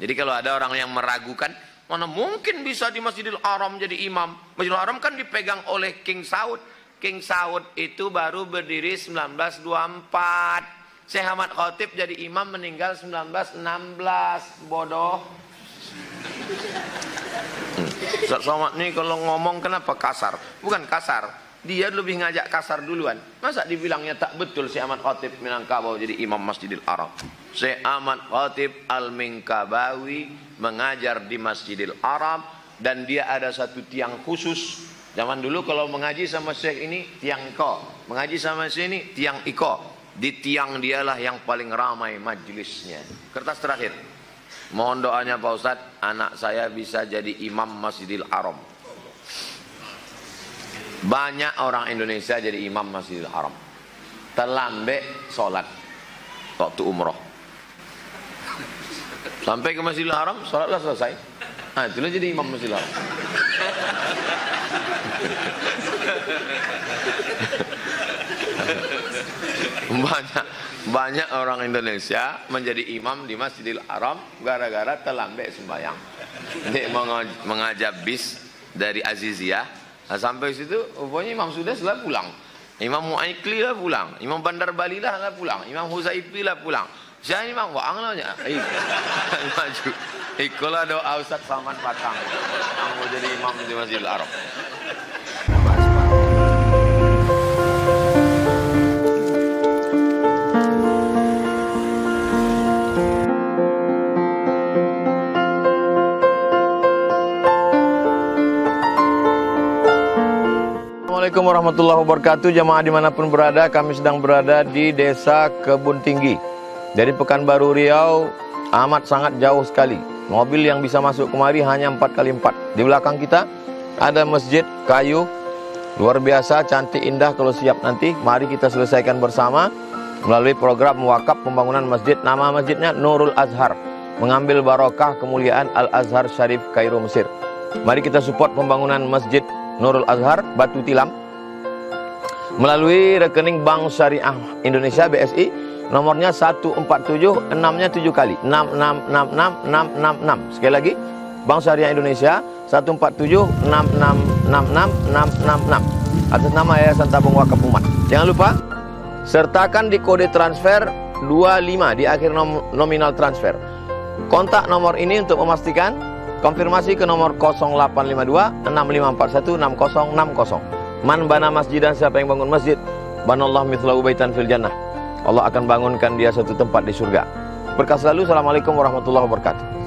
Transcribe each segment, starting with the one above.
Jadi kalau ada orang yang meragukan, mana mungkin bisa di Masjidil Haram jadi imam. Masjidil Haram kan dipegang oleh King Saud. King Saud itu baru berdiri 1924. Syekh Ahmad Khatib jadi imam meninggal 1916. Bodoh. Ustaz Somad nih kalau ngomong kenapa kasar? Bukan kasar, dia lebih ngajak kasar duluan. Masa dibilangnya tak betul Syekh Ahmad Khatib Minangkabau jadi imam Masjidil Haram? Syekh Ahmad Khatib Al-Minkabawi mengajar di Masjidil Haram, dan dia ada satu tiang khusus. Zaman dulu kalau mengaji sama Syekh ini tiang iko, mengaji sama sini tiang iko. Di tiang dialah yang paling ramai majelisnya. Kertas terakhir. Mohon doanya Pak Ustadz, anak saya bisa jadi imam Masjidil Haram. Banyak orang Indonesia jadi imam Masjidil Haram. Terlambat sholat waktu umroh. Sampai ke Masjidil Haram, sholatlah selesai. Nah, itulah jadi imam Masjidil Haram. Banyak orang Indonesia menjadi imam di Masjidil Haram gara-gara terlambat sembahyang. Dia mengajak bis dari Aziziyah, nah, sampai situ rupanya Imam Sudas lah pulang, Imam Mu'aikli lah pulang, Imam Bandar Bali lah pulang, Imam Huzaifi lah pulang. Saya Imam Wa'ang lah maju. Ikulah doa Ustaz Salman Patang yang mau jadi imam di Masjidil Haram. Assalamualaikum warahmatullahi wabarakatuh. Jamaah dimanapun berada, kami sedang berada di Desa Kebun Tinggi. Dari Pekanbaru Riau amat sangat jauh sekali. Mobil yang bisa masuk kemari hanya 4x4. Di belakang kita ada masjid kayu luar biasa, cantik, indah. Kalau siap nanti mari kita selesaikan bersama melalui program wakaf pembangunan masjid. Nama masjidnya Nurul Azhar, mengambil barokah kemuliaan Al-Azhar Syarif Kairo Mesir. Mari kita support pembangunan masjid Nurul Azhar Batu Tilam melalui rekening Bank Syariah Indonesia BSI, nomornya 147, 6-nya 7 kali, 6666666. Sekali lagi, Bank Syariah Indonesia 147, 6666666 atas nama Yayasan Tabung Wakaf Umat. Jangan lupa sertakan di kode transfer 25 di akhir nominal transfer. Kontak nomor ini untuk memastikan. Konfirmasi ke nomor 0852 6541 6060. Man bana masjidan, siapa yang bangun masjid, banallahu mithlahu baitan fil jannah. Allah akan bangunkan dia satu tempat di surga. Berkah selalu. Assalamualaikum warahmatullahi wabarakatuh.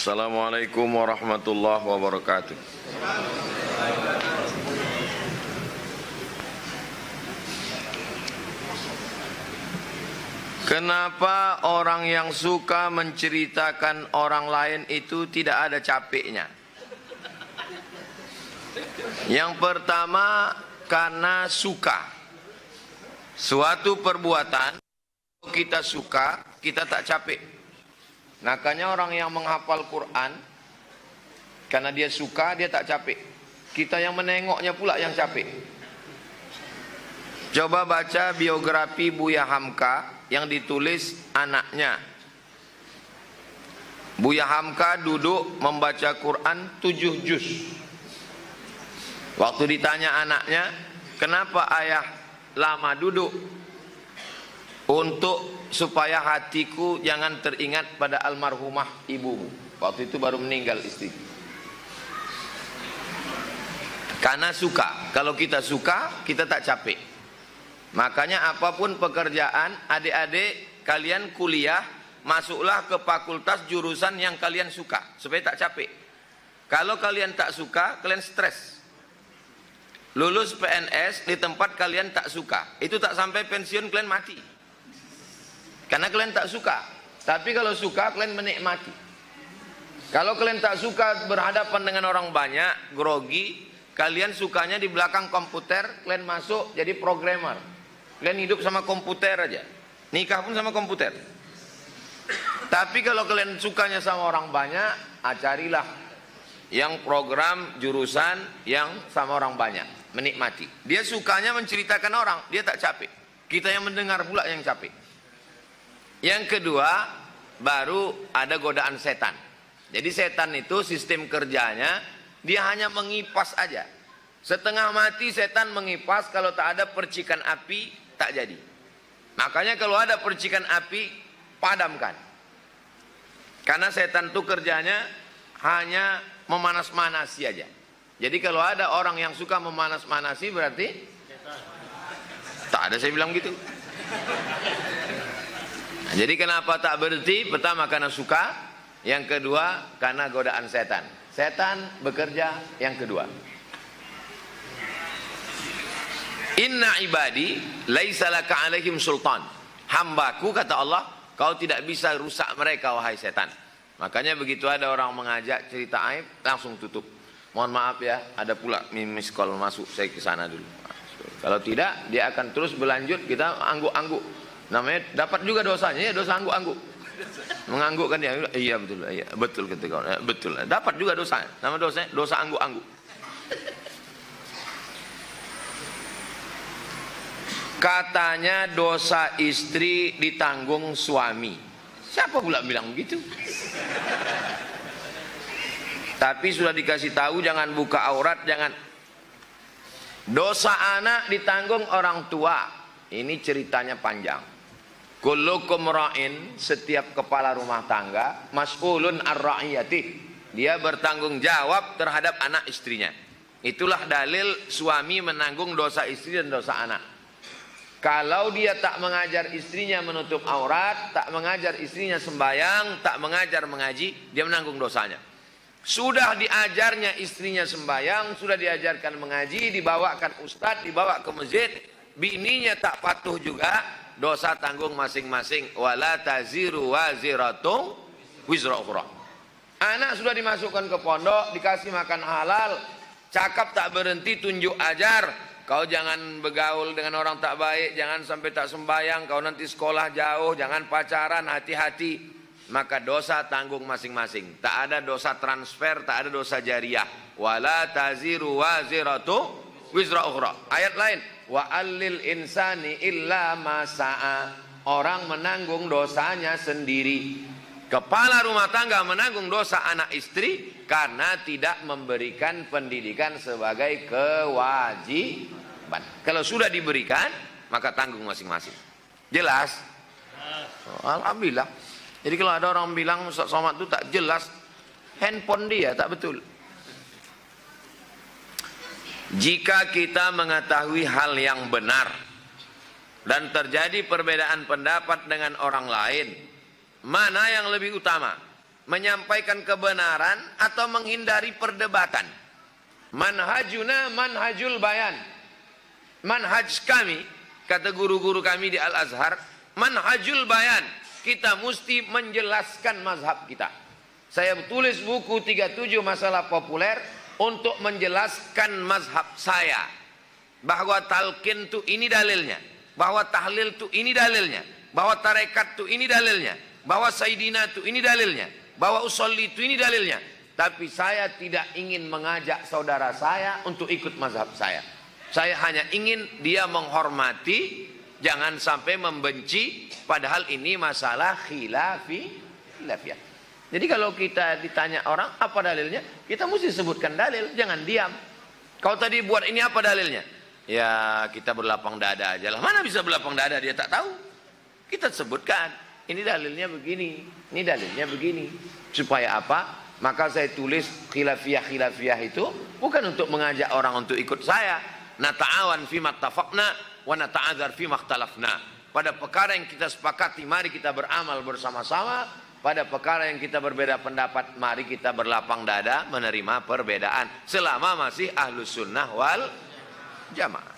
Assalamualaikum warahmatullahi wabarakatuh. Kenapa orang yang suka menceritakan orang lain itu tidak ada capeknya? Yang pertama, karena suka. Suatu perbuatan kita suka, kita tak capek. Makanya orang yang menghafal Quran, karena dia suka, dia tak capek. Kita yang menengoknya pula yang capek. Coba baca biografi Buya Hamka yang ditulis anaknya. Buya Hamka duduk membaca Quran 7 juz. Waktu ditanya anaknya, kenapa ayah lama duduk? Untuk supaya hatiku jangan teringat pada almarhumah ibumu. Waktu itu baru meninggal istri. Karena suka. Kalau kita suka, kita tak capek. Makanya apapun pekerjaan, adik-adik kalian kuliah, masuklah ke fakultas jurusan yang kalian suka, supaya tak capek. Kalau kalian tak suka, kalian stres. Lulus PNS di tempat kalian tak suka, itu tak sampai pensiun kalian mati. Karena kalian tak suka. Tapi kalau suka, kalian menikmati. Kalau kalian tak suka berhadapan dengan orang banyak, grogi, kalian sukanya di belakang komputer, kalian masuk jadi programmer. Kalian hidup sama komputer aja. Nikah pun sama komputer. Tapi kalau kalian sukanya sama orang banyak, carilah yang program jurusan yang sama orang banyak, menikmati. Dia sukanya menceritakan orang, dia tak capek. Kita yang mendengar pula yang capek. Yang kedua, baru ada godaan setan. Jadi setan itu sistem kerjanya, dia hanya mengipas aja. Setengah mati setan mengipas, kalau tak ada percikan api, tak jadi. Makanya kalau ada percikan api, padamkan. Karena setan itu kerjanya hanya memanas-manasi aja. Jadi kalau ada orang yang suka memanas-manasi, berarti tak ada saya bilang gitu. Nah, jadi kenapa tak berhenti? Pertama karena suka, yang kedua karena godaan setan. Setan bekerja yang kedua. Inna ibadi laisa laka alaihim sultan. Hambaku, kata Allah, kau tidak bisa rusak mereka wahai setan. Makanya begitu ada orang mengajak cerita aib, langsung tutup. Mohon maaf ya, ada pula miss call masuk, saya ke sana dulu. Kalau tidak, dia akan terus berlanjut, kita angguk-angguk. Namanya dapat juga dosanya, ya dosa angguk-angguk. Mengangguk kan dia, iya betul, iya betul ketika betul. Dapat juga dosa. Nama dosanya dosa angguk-angguk. Katanya dosa istri ditanggung suami. Siapa pula bilang begitu? Tapi sudah dikasih tahu jangan buka aurat, jangan. Dosa anak ditanggung orang tua. Ini ceritanya panjang. Kullukum ra'in, setiap kepala rumah tangga, mas'ulun ar-ra'iyati. Dia bertanggung jawab terhadap anak istrinya. Itulah dalil suami menanggung dosa istri dan dosa anak. Kalau dia tak mengajar istrinya menutup aurat, tak mengajar istrinya sembahyang, tak mengajar mengaji, dia menanggung dosanya. Sudah diajarnya istrinya sembahyang, sudah diajarkan mengaji, dibawakan ustadz, dibawa ke masjid, bininya tak patuh juga, dosa tanggung masing-masing. Wala taziru waziratung wizra ukhra. Anak sudah dimasukkan ke pondok, dikasih makan halal, cakap tak berhenti, tunjuk ajar. Kau jangan bergaul dengan orang tak baik, jangan sampai tak sembahyang, kau nanti sekolah jauh, jangan pacaran, hati-hati. Maka dosa tanggung masing-masing. Tak ada dosa transfer, tak ada dosa jariah. Wala taziru waziratu wizra ukhra. Ayat lain, wa allil insani illa ma sa'a. Orang menanggung dosanya sendiri. Kepala rumah tangga menanggung dosa anak istri karena tidak memberikan pendidikan sebagai kewajiban. Kalau sudah diberikan, maka tanggung masing-masing. Jelas? Alhamdulillah. Jadi kalau ada orang bilang Ustaz Somad itu tak jelas, handphone dia tak betul. Jika kita mengetahui hal yang benar dan terjadi perbedaan pendapat dengan orang lain, mana yang lebih utama? Menyampaikan kebenaran atau menghindari perdebatan? Manhajuna manhajul bayan. Manhaj kami, kata guru-guru kami di Al-Azhar, manhajul bayan. Kita mesti menjelaskan mazhab kita. Saya tulis buku 37 masalah populer untuk menjelaskan mazhab saya. Bahwa talqin itu ini dalilnya. Bahwa tahlil itu ini dalilnya. Bahwa tarekat itu ini dalilnya. Bahwa sayyidina itu ini dalilnya. Bahwa usolli itu ini dalilnya. Tapi saya tidak ingin mengajak saudara saya untuk ikut mazhab saya. Saya hanya ingin dia menghormati, jangan sampai membenci, padahal ini masalah khilafiyah. Jadi kalau kita ditanya orang apa dalilnya, kita mesti sebutkan dalil, jangan diam. Kau tadi buat ini apa dalilnya? Ya kita berlapang dada aja lah. Mana bisa berlapang dada, dia tak tahu. Kita sebutkan, ini dalilnya begini, ini dalilnya begini. Supaya apa? Maka saya tulis khilafiyah itu bukan untuk mengajak orang untuk ikut saya. Nata'awan fima tafaqna wa nata'adzar fima ikhtalafna. Pada perkara yang kita sepakati, mari kita beramal bersama-sama. Pada perkara yang kita berbeda pendapat, mari kita berlapang dada menerima perbedaan. Selama masih ahlus sunnah wal jamaah.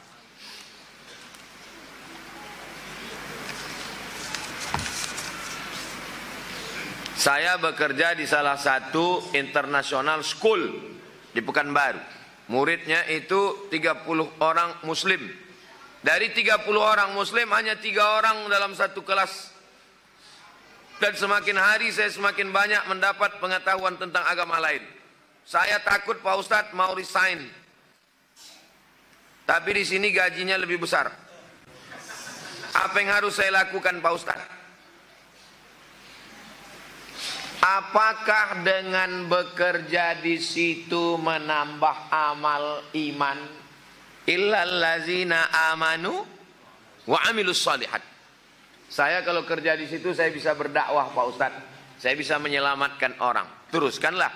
Saya bekerja di salah satu international school di Pekanbaru. Muridnya itu 30 orang muslim. Dari 30 orang muslim hanya 3 orang dalam satu kelas Dan semakin hari saya semakin banyak mendapat pengetahuan tentang agama lain. Saya takut Pak Ustadz mau resign. Tapi di sini gajinya lebih besar. Apa yang harus saya lakukan Pak Ustadz? Apakah dengan bekerja di situ menambah amal iman? Illal ladzina amanu wa amilus shalihat. Saya kalau kerja di situ saya bisa berdakwah Pak Ustadz. Saya bisa menyelamatkan orang. Teruskanlah.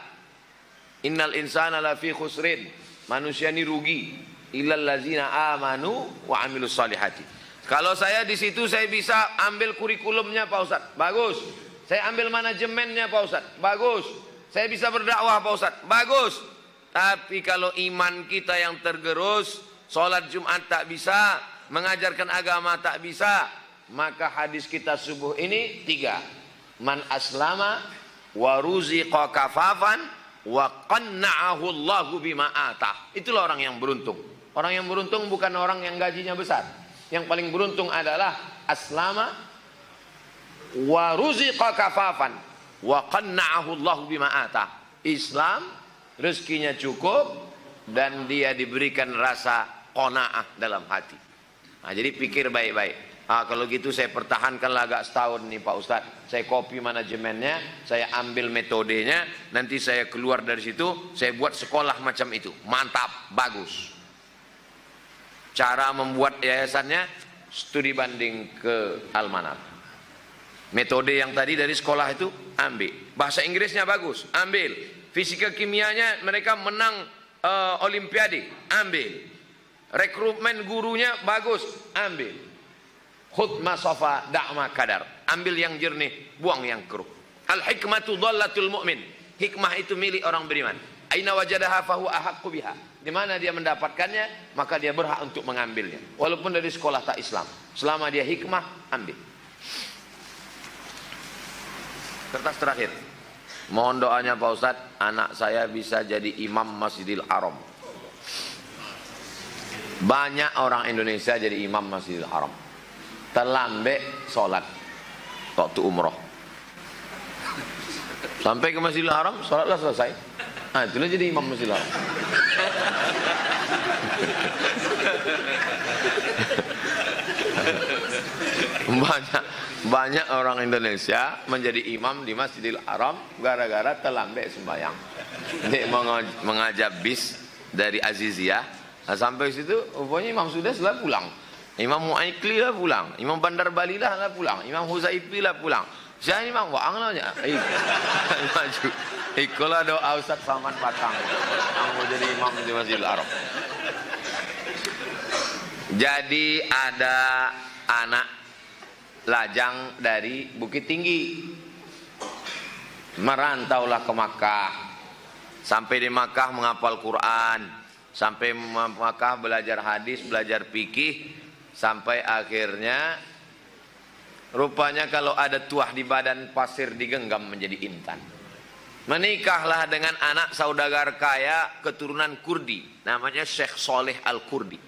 Innal insana lafi khusrin. Manusia ini rugi. Illal ladzina amanu wa amilus salihati. Kalau saya di situ saya bisa ambil kurikulumnya Pak Ustadz. Bagus. Saya ambil manajemennya Pak Ustadz. Bagus. Saya bisa berdakwah Pak Ustadz. Bagus. Tapi kalau iman kita yang tergerus, sholat Jumat tak bisa, mengajarkan agama tak bisa, maka hadis kita subuh ini 3. Man aslama wa ruziqa kafafan wa qanna'ahu Allahu bima atah. Itulah orang yang beruntung. Orang yang beruntung bukan orang yang gajinya besar. Yang paling beruntung adalah aslama wa ruziqa kafafan wa qanna'ahu Allahu bima atah. Islam, rezekinya cukup dan dia diberikan rasa qanaah dalam hati. Nah, jadi pikir baik-baik. Kalau gitu saya pertahankanlah agak setahun nih Pak Ustadz. Saya copy manajemennya, saya ambil metodenya, nanti saya keluar dari situ, saya buat sekolah macam itu. Mantap, bagus. Cara membuat yayasannya, studi banding ke Almanar. Metode yang tadi dari sekolah itu, ambil. Bahasa Inggrisnya bagus, ambil. Fisika kimianya mereka menang olimpiade, ambil. Rekrutmen gurunya bagus, ambil. Khudh ma safa da'ma kadar. Ambil yang jernih, buang yang keruh. Al hikmatu dhallatul mu'min. Hikmah itu milik orang beriman. Aina wajadaha fahuwa ahaqqu biha. Di mana dia mendapatkannya, maka dia berhak untuk mengambilnya. Walaupun dari sekolah tak Islam. Selama dia hikmah, ambil. Kertas terakhir. Mohon doanya Pak Ustadz, anak saya bisa jadi imam Masjidil Haram. Banyak orang Indonesia jadi imam Masjidil Haram. Terlambat sholat waktu umroh. Sampai ke Masjidil Haram, sholatlah selesai. Nah, itulah jadi imam Masjidil Haram. Banyak orang Indonesia menjadi imam di Masjidil Haram gara-gara terlambat sembahyang. Dia mengajak bis dari Aziziyah. Nah, sampai situ, rupanya imam sudah setelah pulang. Imam Mu'aikli lah pulang, Imam Bandar Bali lah pulang, Imam Huzaifi lah pulang. Saya Imam Wa'ang lah aja. Maju. Ikulah doa Ustaz Salman Patang. Yang mau jadi imam di Masjidil Haram. Jadi ada anak lajang dari Bukit Tinggi. Merantaulah ke Makkah. Sampai di Makkah menghafal Quran. Sampai Makkah belajar hadis, belajar fikih. Sampai akhirnya rupanya kalau ada tuah di badan pasir digenggam menjadi intan. Menikahlah dengan anak saudagar kaya keturunan Kurdi, namanya Syekh Soleh Al-Kurdi.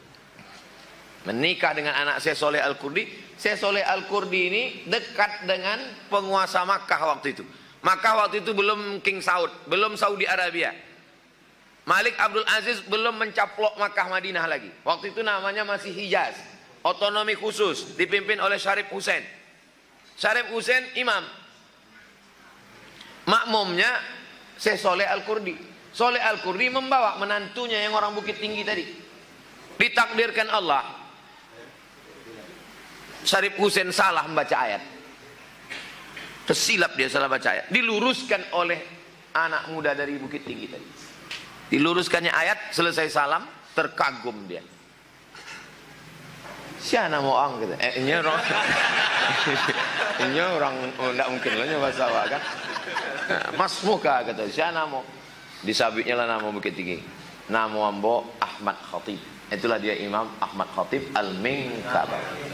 Menikah dengan anak Syekh Soleh Al-Kurdi. Syekh Soleh Al-Kurdi ini dekat dengan penguasa Makkah waktu itu. Makkah waktu itu belum King Saud, belum Saudi Arabia. Malik Abdul Aziz belum mencaplok Makkah Madinah lagi. Waktu itu namanya masih Hijaz. Otonomi khusus dipimpin oleh Syarif Hussein. Syarif Hussein imam. Makmumnya Syekh Soleh Al-Kurdi. Soleh Al-Kurdi membawa menantunya yang orang Bukit Tinggi tadi. Ditakdirkan Allah, Syarif Hussein salah membaca ayat. Tersilap dia salah baca ayat. Diluruskan oleh anak muda dari Bukit Tinggi tadi. Diluruskannya ayat, selesai salam, terkagum dia. Siapa mau ang gitu? Ini orang, ini orang tidak mungkin lah bahasa Jawa kan? Mas muka kata siapa mau? Disabitnya lah nama Bukit Tinggi. Nama ambo Ahmad Khatib. Itulah dia Imam Ahmad Khatib Al-Minkabawi.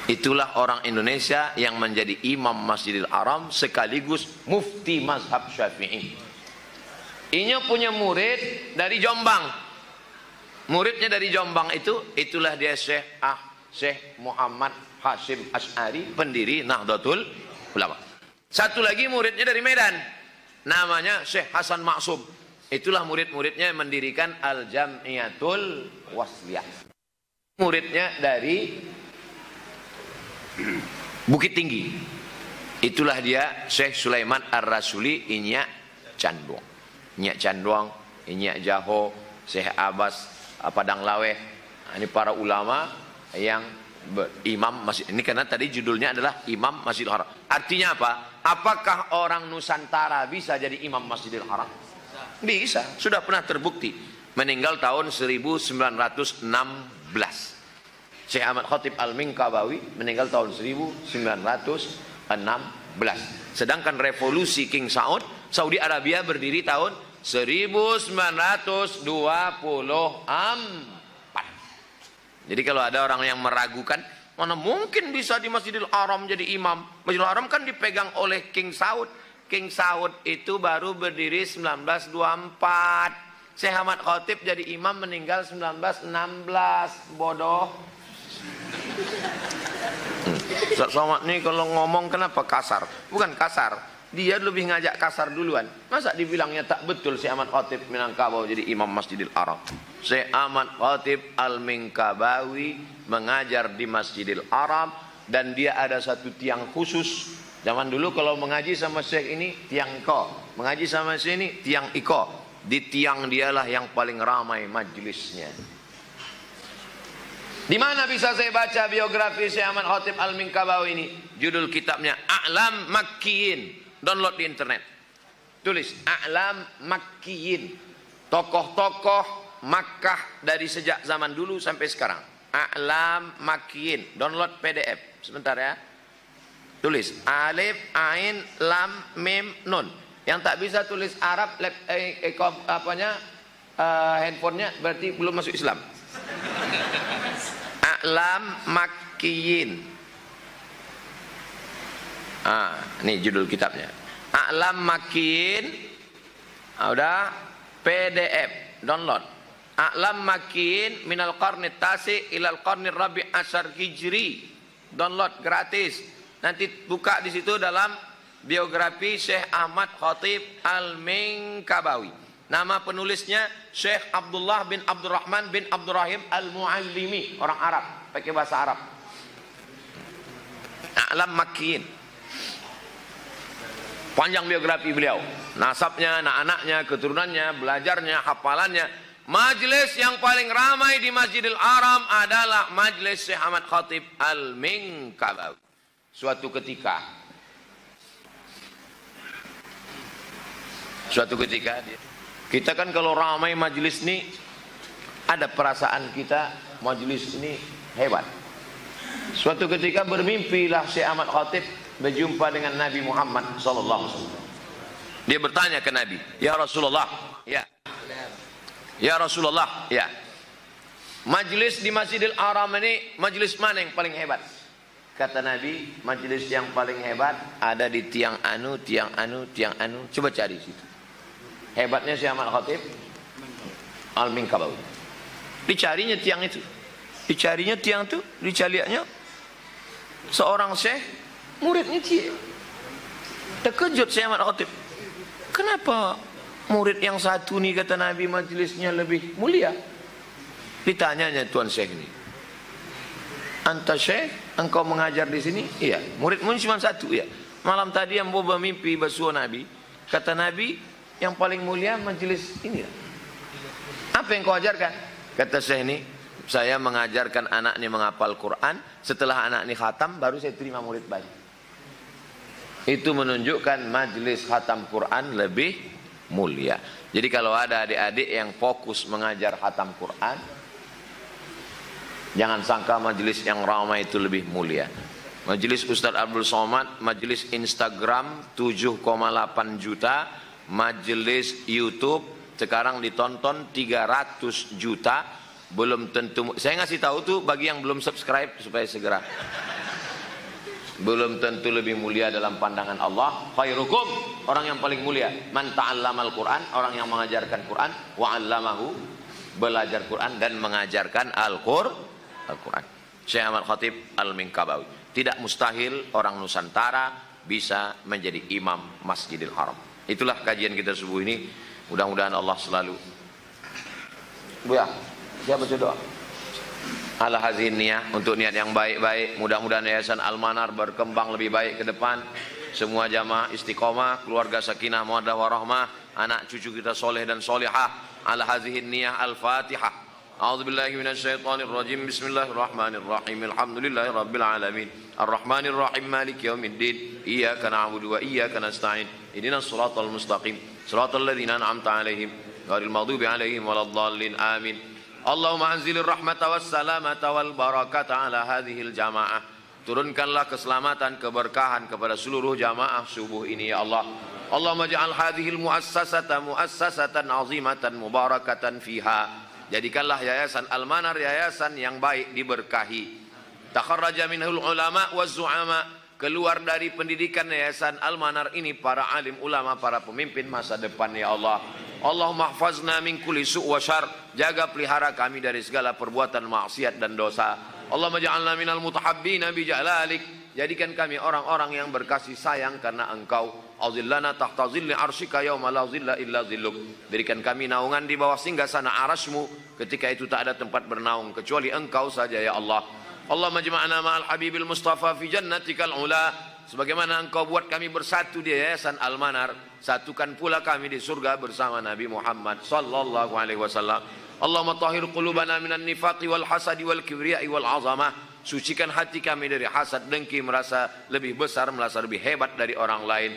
Itulah orang Indonesia yang menjadi imam Masjidil Haram sekaligus mufti mazhab Syafi'i. Ini punya murid dari Jombang. Muridnya dari Jombang itulah dia Syekh Muhammad Hashim Asy'ari, pendiri Nahdlatul Ulama. Satu lagi muridnya dari Medan, namanya Syekh Hasan Maksum. Itulah murid-muridnya yang mendirikan Al-Jam'iyatul Wasliyah. Muridnya dari Bukit Tinggi. Itulah dia Syekh Sulaiman Ar-Rasuli Inyak Canduang. Inyak Canduang, Inyak Jaho, Syekh Abbas Padang Laweh. Ini para ulama yang imam masjid. Ini karena tadi judulnya adalah Imam Masjidil Haram. Artinya apa? Apakah orang Nusantara bisa jadi imam Masjidil Haram? Bisa, sudah pernah terbukti. Meninggal tahun 1916. Syekh Ahmad Khatib Al-Minkabawi meninggal tahun 1916. Sedangkan revolusi King Saud, Saudi Arabia berdiri tahun 1924. Jadi kalau ada orang yang meragukan, mana mungkin bisa di Masjidil Haram jadi imam? Masjidil Haram kan dipegang oleh King Saud. King Saud itu baru berdiri 1924. Syekh Ahmad Khatib jadi imam meninggal 1916. Bodoh. Ustaz Somad nih kalau ngomong kenapa kasar? Bukan kasar, dia lebih ngajak kasar duluan. Masa dibilangnya tak betul Syekh Ahmad Khatib Minangkabau jadi imam Masjidil Haram? Syekh Ahmad Khatib Al-Minkabawi mengajar di Masjidil Haram, dan dia ada satu tiang khusus. Zaman dulu kalau mengaji sama Syekh ini tiang iko, mengaji sama Syekh ini tiang iko. Di tiang dialah yang paling ramai majelisnya. Di mana bisa saya baca biografi Syekh Ahmad Khatib Al-Minkabawi ini? Judul kitabnya A'lam Makkiyin. Download di internet. Tulis A'lam Makkiyin. Tokoh-tokoh Makkah dari sejak zaman dulu sampai sekarang. A'lam Makkiyin. Download PDF. Sebentar ya. Tulis alif, ain, lam, mim, nun. Yang tak bisa tulis Arab, handphonenya berarti belum masuk Islam. A'lam Makkiyin. Ini judul kitabnya. A'lam Makkiyin. Udah PDF, download. A'lam Makkiyin minal qarni tasi ilal qarni rabi' asyar hijri. Download gratis. Nanti buka di situ dalam biografi Syekh Ahmad Khatib Al-Minkabawi. Nama penulisnya Syekh Abdullah bin Abdurrahman bin Abdurrahim Al-Muallimi, orang Arab, pakai bahasa Arab. A'lam Makkiyin. Panjang biografi beliau, nasabnya, anak-anaknya, keturunannya, belajarnya, hafalannya. Majelis yang paling ramai di Masjidil Haram adalah majelis Syekh Ahmad Khatib Al-Minkabawi. Suatu ketika kita kan kalau ramai majelis ini ada perasaan kita majelis ini hebat. Suatu ketika bermimpilah Syekh Ahmad Khatib berjumpa dengan Nabi Muhammad sallallahu alaihi wasallam. Dia bertanya ke Nabi, "Ya Rasulullah, ya. Ya Rasulullah, ya. Majelis di Masjidil Haram ini majelis mana yang paling hebat?" Kata Nabi, majelis yang paling hebat ada di tiang anu, tiang anu, tiang anu. Coba cari situ. Hebatnya Syekh Ahmad Khatib Al-Minkabawi. Dicarinya tiang itu. Dicarinya tiang itu, dicarinya seorang syekh, muridnya dia. Terkejut Syekh Ahmad Khatib. Kenapa murid yang satu nih, kata Nabi, majelisnya lebih mulia? Ditanyanya tuan syekh ini. Anta syekh, engkau mengajar di sini? Iya. Muridmu cuma satu, ya. Malam tadi yang bawa mimpi basuh Nabi, kata Nabi, yang paling mulia majelis ini. Apa yang kau ajarkan? Kata syekh ini, saya mengajarkan anak ini menghafal Quran. Setelah anak ini khatam, baru saya terima murid baru. Itu menunjukkan majelis khatam Quran lebih mulia. Jadi kalau ada adik-adik yang fokus mengajar khatam Quran, jangan sangka majelis yang ramai itu lebih mulia. Majelis Ustaz Abdul Somad, majelis Instagram 7,8 juta, majelis YouTube sekarang ditonton 300 juta. Belum tentu, saya ngasih tahu tuh bagi yang belum subscribe supaya segera. Belum tentu lebih mulia dalam pandangan Allah. Khairukum, orang yang paling mulia, man ta'allamal Quran, orang yang mengajarkan Quran, wa 'allamahu, belajar Quran dan mengajarkan Al-Quran. Syekh Ahmad Khatib Al-Minkabawi. Tidak mustahil orang Nusantara bisa menjadi imam Masjidil Haram. Itulah kajian kita subuh ini. Mudah-mudahan Allah selalu. Bu ya, siapa doa? Ala hazin niyah, untuk niat yang baik-baik. Mudah-mudahan Yayasan Al-Manar berkembang lebih baik ke depan. Semua jamaah istiqomah, keluarga sakinah mawaddah warahmah, anak cucu kita soleh dan solehah. Ala hazin niyah. Al-Fatihah. A'udzubillahi minasyaitonir rajim. Bismillahirrahmanirrahim. Alhamdulillahi rabbil alamin. Arrahmanir rahim maliki yaumiddin. Iyyaka na'budu wa iyyaka nasta'in. Ihdinas siratal mustaqim. Siratal ladzina an'amta 'alaihim ghairil maghdubi 'alaihim waladdallin. Amin. Allahumma anzilir rahmata was salamata wal barakata ala hadhil jamaah. Turunkanlah keselamatan, keberkahan kepada seluruh jamaah subuh ini ya Allah. Allahumma ja'al hadhil muassasata muassasatan 'azimatan mubarakatan fiha. Jadikanlah Yayasan Al-Manar yayasan yang baik, diberkahi. Takharraja minhul ulama waz zu'ama. Keluar dari pendidikan Yayasan Al-Manar ini para alim ulama, para pemimpin masa depan ya Allah. Allahumma hfazna min kulli su' wa syarr. Jaga pelihara kami dari segala perbuatan maksiat dan dosa. Allahumma ja'alna minal mutahabbina bi jalalik. Jadikan kami orang-orang yang berkasih sayang karena Engkau. Azillana tahta zilli arsyika yauma la zilla illa zilluk. Berikan kami naungan di bawah singgasana arasmu ketika itu tak ada tempat bernaung kecuali Engkau saja ya Allah. Allahumma jama'na ma'al habibil mustafa fi jannatikal ula. Sebagaimana Engkau buat kami bersatu di Yayasan Al-Manar, satukan pula kami di surga bersama Nabi Muhammad sallallahu alaihi wasallam. Allahumma tahhir qulubana minan nifaqi wal hasadi wal kibriya'i wal 'azamah. Sucikan hati kami dari hasad, dengki, merasa lebih besar, merasa lebih hebat dari orang lain.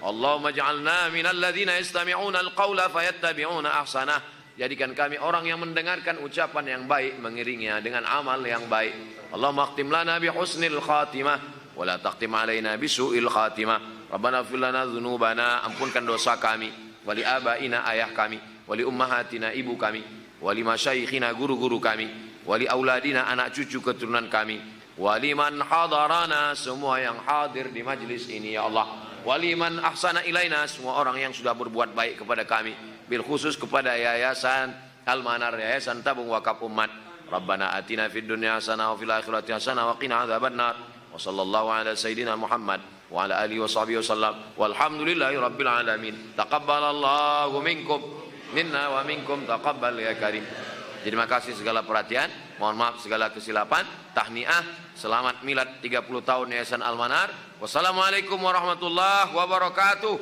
Allahumma ja'alna minal ladzina yastami'una al-qawla fayattabi'una ahsanah. Jadikan kami orang yang mendengarkan ucapan yang baik, mengiringinya dengan amal yang baik. Allahumma akhtim lana bi husnil khatimah wa la taqtim alaina bi su'il khatimah. Rabbana ighfir lana dzunubana, ampunkan dosa kami, wali abaina, ayah kami, wali ummahatina, ibu kami, wali masyayikhina, guru-guru kami, wali auladina, anak cucu keturunan kami, wali man hadarana, semua yang hadir di majlis ini ya Allah, wali man ahsana ilaina, semua orang yang sudah berbuat baik kepada kami, bil khusus kepada Yayasan Al-Manar, Yayasan Tabung Wakaf Umat. Rabbana atina fid dunya hasanah wa fil akhirati hasanah wa qina adzabannar. Wa sallallahu ala sayyidina Muhammad wa ala alihi wa sahbihi wasallam. Walhamdulillahi rabbil alamin. Taqabbalallahu minkum minna wa minkum taqabbal ya karim. Terima kasih segala perhatian, mohon maaf segala kesilapan. Tahniah, selamat milad 30 tahun Yayasan Al-Manar. Wassalamualaikum warahmatullahi wabarakatuh.